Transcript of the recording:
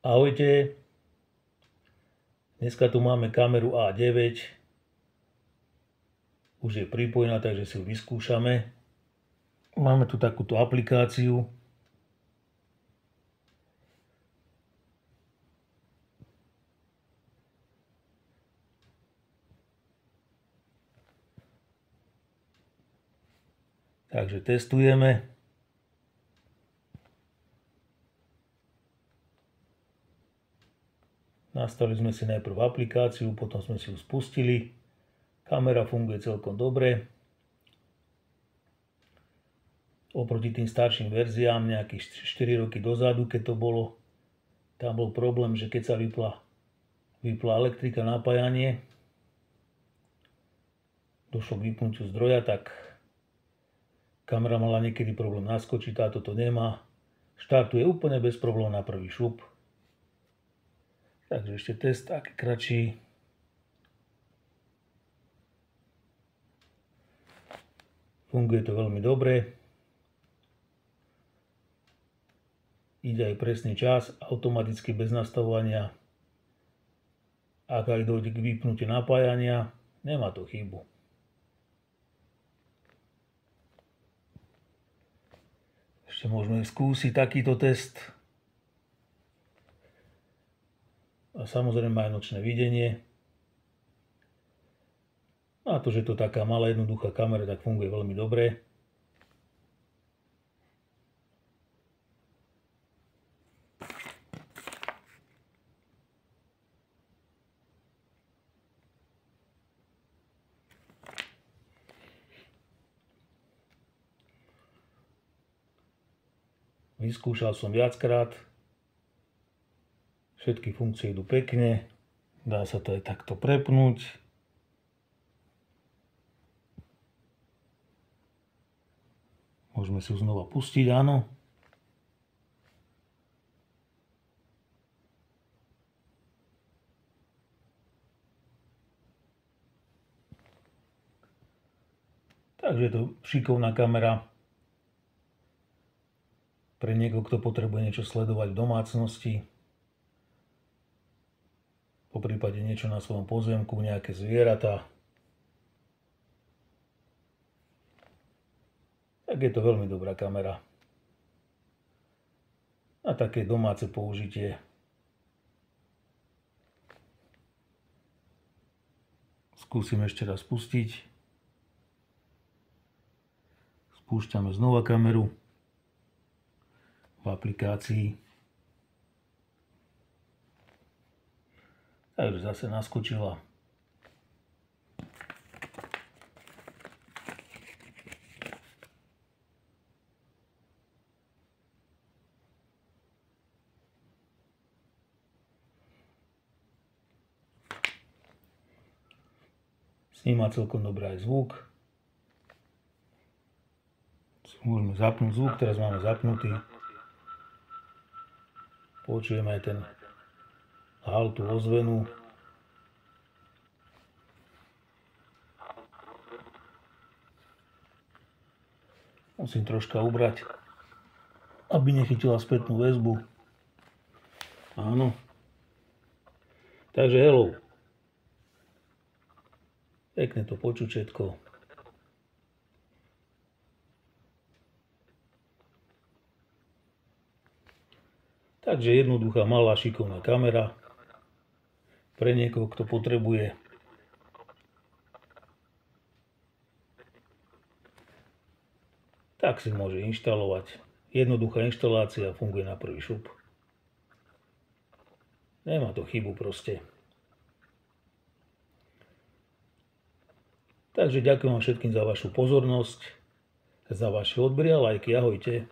Ahojte, dneska tu máme kameru A9, už je pripojená, takže si ju vyskúšame. Máme tu takúto aplikáciu. Takže testujeme. Nastavili sme si najprv aplikáciu, potom sme si ju spustili. Kamera funguje celkom dobre. Oproti tým starším verziám, nejakých 4 roky dozadu, keď to bolo, tam bol problém, že keď sa vypla elektrika, napájanie, došlo k vypnutiu zdroja, tak kamera mala niekedy problém naskočiť, táto to nemá. Štartuje úplne bez problémov na prvý šup. Takže ešte test taký kratší. Funguje to veľmi dobre. Ide aj presný čas, automaticky bez nastavovania. Ak aj dojde k vypnutiu napájania, nemá to chybu. Ešte môžeme skúsiť takýto test. A samozrejme aj nočné videnie. A to, že to taká malá jednoduchá kamera, tak funguje veľmi dobre. Vyskúšal som viackrát. Všetky funkcie idú pekne. Dá sa to aj takto prepnúť. Môžeme si ju znova pustiť, áno. Takže je to šikovná kamera pre niekoho, kto potrebuje niečo sledovať v domácnosti. Poprípade niečo na svojom pozemku, nejaké zvieratá. Tak je to veľmi dobrá kamera. Na také domáce použitie. Skúsim ešte raz pustiť. Spúšťame znova kameru v aplikácii. Takže zase naskočila. Sníma celkom dobrý aj zvuk. Môžeme zapnúť zvuk, teraz máme zapnutý. Počujeme aj ten hal, tú ozvenu. Musím troška ubrať, aby nechytila spätnú väzbu. Áno. Takže hello. Pekne to počuť všetko. Takže jednoduchá, malá, šikovná kamera pre niekoho, kto potrebuje tak si môže inštalovať. Jednoduchá inštalácia, funguje na prvý šup. Nemá to chybu proste. Takže ďakujem vám všetkým za vašu pozornosť, za vaše odbery a lajky. Ahojte.